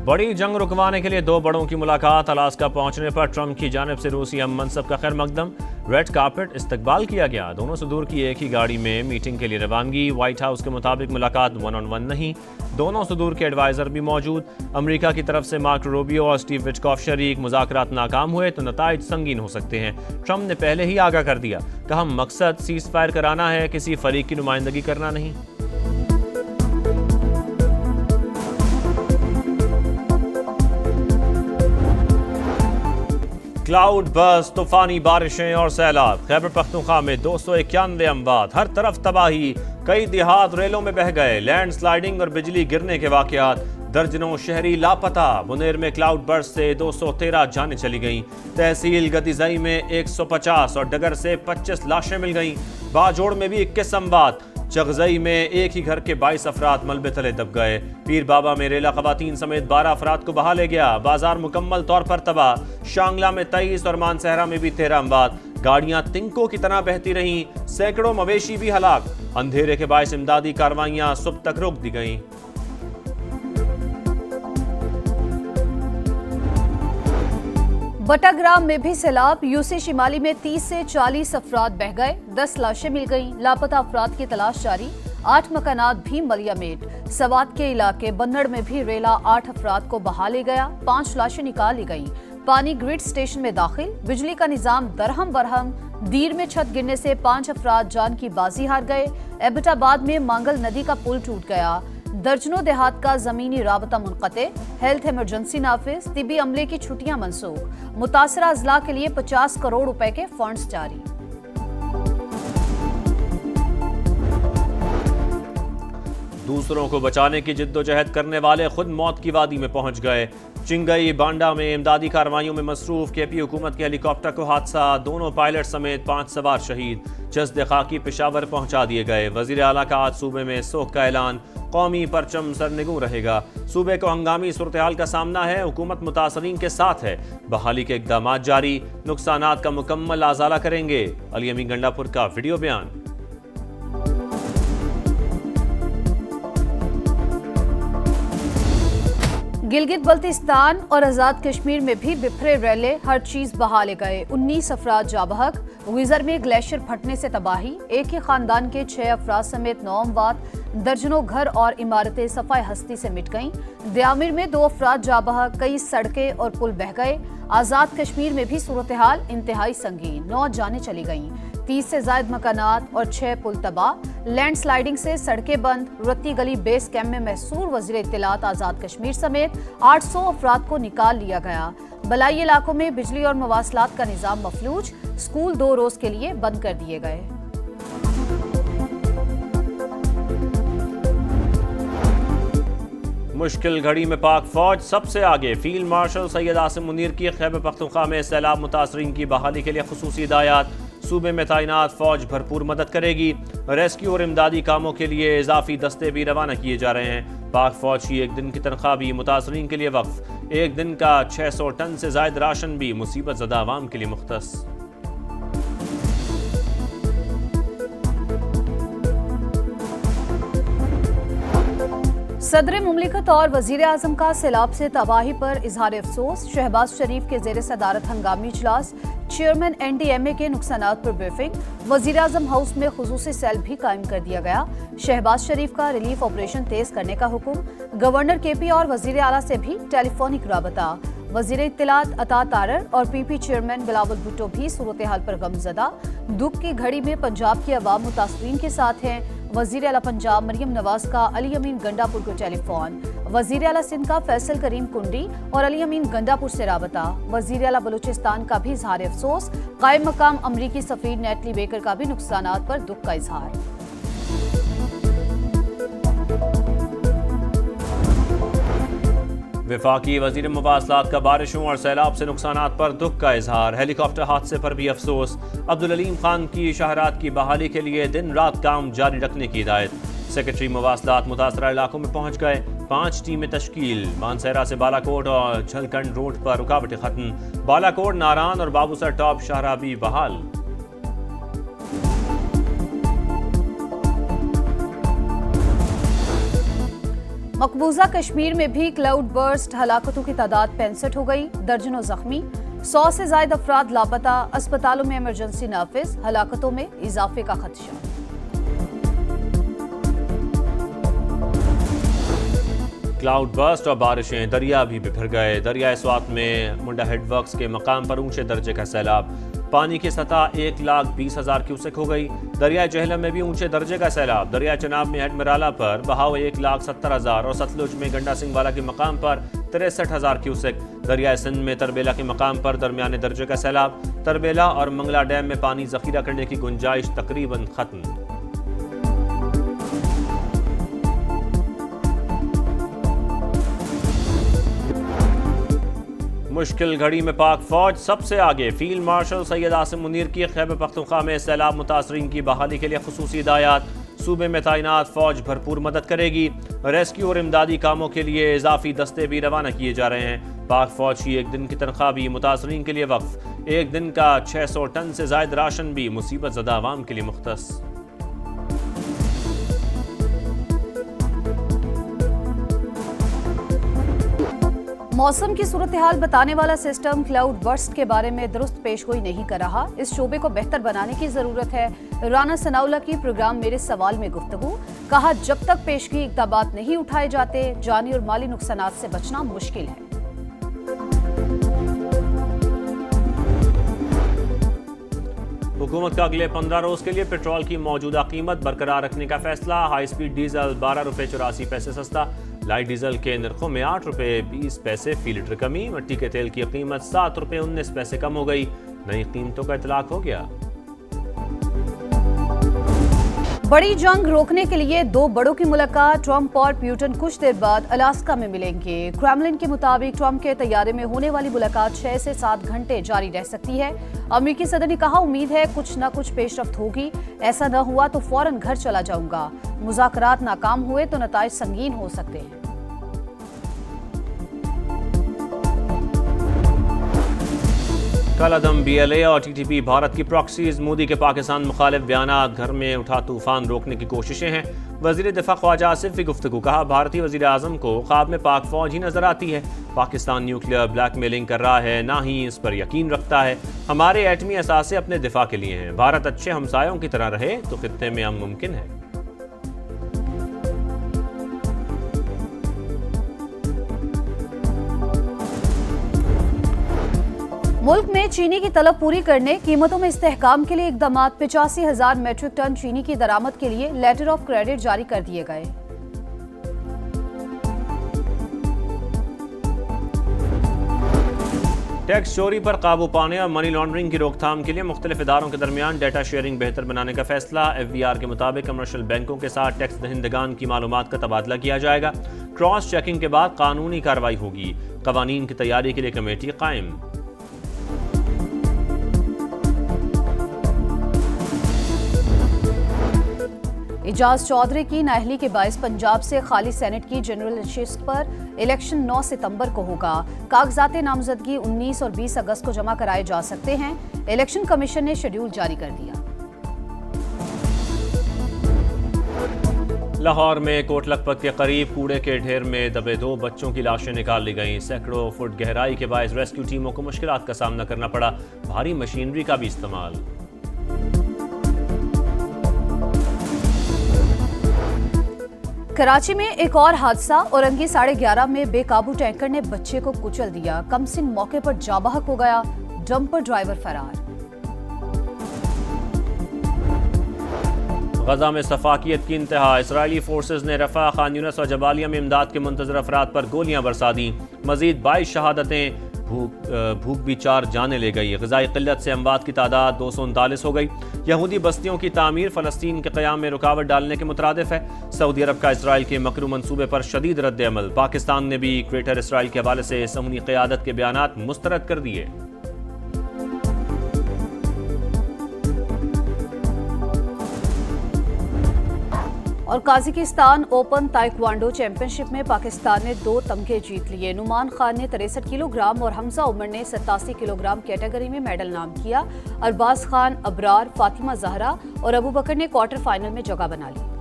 बड़ी जंग रुकवाने के लिए दो बड़ों की मुलाकात। अलास्का पहुंचने पर ट्रंप की जानिब से रूसी हम मनसब का खैर मकदम, रेड कार्पेट इस्तकबाल किया गया। दोनों सुदूर की एक ही गाड़ी में मीटिंग के लिए रवानगी। व्हाइट हाउस के मुताबिक मुलाकात 1-on-1 नहीं, दोनों सुदूर के एडवाइजर भी मौजूद। अमेरिका की तरफ से मार्क रूबियो और स्टीव विटकॉफ शरीक। मुज़ाकरात नाकाम हुए तो नताइज संगीन हो सकते हैं। ट्रंप ने पहले ही आगाह कर दिया, कहा मकसद सीज फायर कराना है, किसी फरीक की नुमाइंदगी करना नहीं। क्लाउड बर्स्ट, तूफानी बारिशें और सैलाब। खैबर पख्तूनख्वा में 291 अमवात, हर तरफ तबाही। कई देहात रेलों में बह गए। लैंड स्लाइडिंग और बिजली गिरने के वाकयात। दर्जनों शहरी लापता। मुनेर में क्लाउड बर्स्ट से 213 जानें चली गईं। तहसील गदीजई में 150 और डगर से 25 लाशें मिल गईं। बाजोड़ में भी 21 अमवात। चगजई में एक ही घर के 22 अफराद मलबे तले दब गए। पीर बाबा में रेला खवातीन समेत 12 अफराद को बहा ले गया। बाजार मुकम्मल तौर पर तबाह। शांगला में 23 और मानसहरा में भी 13 अमवात। गाड़ियां तिंकों की तरह बहती रहीं। सैकड़ों मवेशी भी हलाक। अंधेरे के बायस इमदादी कार्रवाइयां सुबह तक रोक दी गईं। बटाग्राम में भी सैलाब। यूसी शिमाली में 30 से 40 अफराद बह गए। 10 लाशें मिल गईं। लापता अफराद की तलाश जारी। 8 मकानात भी मलियामेट। सवात के इलाके बन्नड़ में भी रेला 8 अफराद को बहा ले गया। 5 लाशें निकाल ली गईं। पानी ग्रिड स्टेशन में दाखिल। बिजली का निजाम दरहम बरहम। दीर में छत गिरने से 5 अफराद जान की बाजी हार गए। एबटाबाद में मांगल नदी का पुल टूट गया। दर्जनों देहात का जमीनी राबता मुनक़ते। हेल्थ इमरजेंसी नाफिज। तिबी अमले की छुट्टियां मनसूख। मुतासरा अजला के लिए 50 करोड़ रुपए के फंड्स जारी। दूसरों को बचाने की जिद्दोजहद करने वाले खुद मौत की वादी में पहुंच गए। चिंगई बांडा में इमदादी कार्रवाइयों में मसरूफ केपी हुकूमत के हेलीकॉप्टर को हादसा। दोनों पायलट समेत 5 सवार शहीद। जस्द खाकी पेशावर पहुंचा दिए गए। वजीर आला का आज सूबे में सोख का ऐलान। कौमी परचम सरनिगू रहेगा। सूबे को हंगामी सूरत-ए-हाल का सामना है। हुकूमत मुतासरीन के साथ है। बहाली के इक़दामात जारी। नुकसानात का मुकम्मल आज़ाला करेंगे। अली अमीन गंडापुर का वीडियो बयान। गिलगित बल्तिस्तान और आज़ाद कश्मीर में भी बिखरे रेले, हर चीज बहा ले गए। 19 अफराद जाबहक। विजर में ग्लेशियर फटने से तबाही। एक ही खानदान के 6 अफराद समेत 9 अमवात। दर्जनों घर और इमारतें सफाई हस्ती से मिट गईं। दयामिर में 2 अफराद जाबहक। कई सड़कें और पुल बह गए। आज़ाद कश्मीर में भी सूरत हाल इंतहाई संगीन। 9 जानें चली गईं। 30 से ज्यादा मकानात और 6 पुल तबाह। लैंड स्लाइडिंग से सड़कें बंद। रत्ती गली बेस कैंप में महसूर वजीर इत्तलात आज़ाद कश्मीर समेत 800 अफराद को निकाल लिया गया। बलाई इलाकों में बिजली और मवासलात का निजाम मफलूज। स्कूल 2 रोज के लिए बंद कर दिए गए। मुश्किल घड़ी में पाक फौज सबसे आगे। फील्ड मार्शल सैयद आसिम मुनीर की खैबर पख्तूनख्वा में सैलाब मुतासरीन की बहाली के लिए खुसूसी हिदायत। सूबे में तैनात फौज भरपूर मदद करेगी। रेस्क्यू और इमदादी कामों के लिए इजाफी दस्ते भी रवाना किए जा रहे हैं। पाक फौज की एक दिन की तनख्वाह भी मुतासरीन के लिए वक्फ। एक दिन का 600 टन से ज्यादा राशन भी मुसीबत ज़दा आवाम के लिए मुख्तस। सदर मुमलिकत और वजीर आजम का सैलाब से तबाही पर इजहार अफसोस। शहबाज शरीफ के जेर सदारत हंगामी इजलास। चेयरमैन NDMA के नुकसानात पर ब्रीफिंग। वजीर आजम हाउस में खुसूसी सेल भी कायम कर दिया गया। शहबाज शरीफ का रिलीफ ऑपरेशन तेज करने का हुक्म। गवर्नर KP और वजीर आला से भी टेलीफोनिक राबता। वजीर इत्तलात अता तारर और PP चेयरमैन बिलावल भुट्टो भी सूरत हाल पर गमजदा। दुख की घड़ी में पंजाब की अवाम मुतासरीन के साथ हैं। वजीर आला पंजाब मरियम नवाज का अली अमीन गंडापुर को टेलीफोन। वजीर आला सिंध का फैसल करीम कुंडी और अली अमीन गंडापुर से राबता। वजीर आला बलूचिस्तान का भी इजहार अफसोस। कायम मकाम अमरीकी सफीर नेटली बेकर का भी नुकसानात पर दुख का इजहार। वफाकी वजीर मुवासलात का बारिशों और सैलाब से नुकसानात पर दुख का इजहार। हेलीकॉप्टर हादसे पर भी अफसोस। अब्दुल अलीम खान की शाहरात की बहाली के लिए दिन रात काम जारी रखने की हिदायत। सेक्रेटरी मुवासलात मुतासरा इलाकों में पहुंच गए। 5 टीमें तश्कील। मानसहरा से बालाकोट और झलकंड रोड पर रुकावटें खत्म। बालाकोट, नारान और बाबूसर टॉप शाहराह भी बहाल। मकबूजा कश्मीर में भी क्लाउड बर्स्ट, हलाकतों की तादाद 65 हो गई, दर्जनों जख्मी, 100 से ज्यादा अफराद लापता, अस्पतालों में इमरजेंसी नाफिज, हलाकतों में इजाफे का खदशा। क्लाउड बर्स्ट और बारिशें, दरिया भी बिखर गए। दरिया स्वात में मुंडा हेडवर्क्स के मकाम पर ऊंचे दर्जे का सैलाब, पानी की सतह 1,20,000 क्यूसेक हो गई। दरिया जहलम में भी ऊंचे दर्जे का सैलाब। दरिया चनाब में हेडमराला पर बहाव 1,70,000 और सतलुज में गंडा सिंह वाला के मकाम पर 63,000 क्यूसेक। दरिया सिंध में तरबेला के मकाम पर दरमियाने दर्जे का सैलाब। तरबेला और मंगला डैम में पानी जखीरा करने की गुंजाइश तकरीबन खत्म। मुश्किल घड़ी में पाक फौज सबसे आगे। फील्ड मार्शल सैयद आसिम मुनीर की खैबर पख्तूनख्वा में सैलाब मुतासरीन की बहाली के लिए खुसूसी हिदायत। सूबे में तैनात फौज भरपूर मदद करेगी। रेस्क्यू और इमदादी कामों के लिए इजाफी दस्ते भी रवाना किए जा रहे हैं। पाक फौज की एक दिन की तनख्वाह भी मुतासरीन के लिए वक्फ। एक दिन का 600 टन से जायद राशन भी मुसीबत ज़दा आवाम के लिए मुख्तस। मौसम की सूरत हाल बताने वाला सिस्टम क्लाउड बर्स्ट के बारे में दुरुस्त पेशगोई नहीं कर रहा। इस शोबे को बेहतर बनाने की जरूरत है। राना सनाउल्लाह की प्रोग्राम मेरे सवाल में गुफ्तगू, कहा जब तक पेशगी इक़दामात नहीं उठाए जाते जानी और माली नुकसानात से बचना मुश्किल है। हुकूमत का अगले 15 रोज के लिए पेट्रोल की मौजूदा कीमत बरकरार रखने का फैसला। हाई स्पीड डीजल 12 रुपये 84 पैसे सस्ता। लाइट डीजल के नरखों में 8 रुपये 20 पैसे फी लीटर कमी। मिट्टी के तेल की कीमत 7 रुपये 19 पैसे कम हो गई। नई कीमतों का इतलाक हो गया। बड़ी जंग रोकने के लिए दो बड़ों की मुलाकात। ट्रंप और प्यूटन कुछ देर बाद अलास्का में मिलेंगे। क्रेमलिन के मुताबिक ट्रंप के तैयारे में होने वाली मुलाकात 6 से 7 घंटे जारी रह सकती है। अमेरिकी सदर ने कहा उम्मीद है कुछ न कुछ पेशरफ्त होगी, ऐसा न हुआ तो फौरन घर चला जाऊंगा। मुज़ाकरात नाकाम हुए तो नताइज संगीन हो सकते हैं। कल अदम BLA और TTP भारत की प्रॉक्सीज। मोदी के पाकिस्तान मुखालिफ बयानात, घर में उठा तूफान रोकने की कोशिशें हैं। वज़ीर दिफा ख्वाजा आसिफ की गुफ्तगू, कहा भारतीय वज़ीर आज़म को ख्वाब में पाक फौज ही नजर आती है। पाकिस्तान न्यूक्लियर ब्लैकमेलिंग कर रहा है, ना ही इस पर यकीन रखता है। हमारे एटमी असासे अपने दिफा के लिए हैं। भारत अच्छे हमसायों की तरह रहे तो खित्ते में अमन मुमकिन है। मुल्क में चीनी की तलब पूरी करने, कीमतों में इस्तेहकाम के लिए इकदामात। 85,000 मीट्रिक टन चीनी की दरामद के लिए लेटर ऑफ क्रेडिट जारी कर दिए गए। टैक्स चोरी पर काबू पाने और मनी लॉन्ड्रिंग की रोकथाम के लिए मुख्तलिफ इदारों के दरमियान डेटा शेयरिंग बेहतर बनाने का फैसला। FBR के मुताबिक कमर्शियल बैंकों के साथ टैक्स दहिंदगान की मालूमात का तबादला किया जाएगा। क्रॉस चेकिंग के बाद कानूनी कार्रवाई होगी। कवानीन की तैयारी के लिए कमेटी कायम। इजाज चौधरी की नाअहली के बायस पंजाब से खाली सेनेट की जनरल नशिस्त पर इलेक्शन 9 सितंबर को होगा। कागजात नामजदगी 19 और 20 अगस्त को जमा कराए जा सकते हैं। इलेक्शन कमीशन ने शेड्यूल जारी कर दिया। लाहौर में कोट लखपत के करीब कूड़े के ढेर में दबे 2 बच्चों की लाशें निकाल ली गईं। सैकड़ों फुट गहराई के बायस रेस्क्यू टीमों को मुश्किलात का सामना करना पड़ा। भारी मशीनरी का भी इस्तेमाल। कराची में एक और हादसा। औरंगी 11:30 में बेकाबू टैंकर ने बच्चे को कुचल दिया। कमसिन मौके पर जाबहक हो गया। डंपर ड्राइवर फरार। गजा में सफाकियत की इंतहा। इसराइली फोर्सेज ने रफा, खान यूनिस और जबालिया में इमदाद के मुंतजर अफराद पर गोलियां बरसा दी। मजीद 22 शहादतें। भूख भी 4 जाने ले गई। ग़िज़ाई क़िल्लत से अमवात की तादाद 239 हो गई। यहूदी बस्तियों की तामीर फ़लस्तीन के क़याम में रुकावट डालने के मुतरादिफ है। सऊदी अरब का इसराइल के मकरू मंसूबे पर शदीद रद्द अमल। पाकिस्तान ने भी ग्रेटर इसराइल के हवाले से समूनी क़यादत के बयानात मुस्तरद कर दिए। और काज़ाकिस्तान ओपन ताइक्वांडो चैंपियनशिप में पाकिस्तान ने 2 तमगे जीत लिए। नुमान खान ने 63 किलोग्राम और हमजा उमर ने 87 किलोग्राम कैटेगरी में मेडल नाम किया। अरबाज खान, अबरार, फातिमा जहरा और अबू बकर ने क्वार्टर फाइनल में जगह बना ली।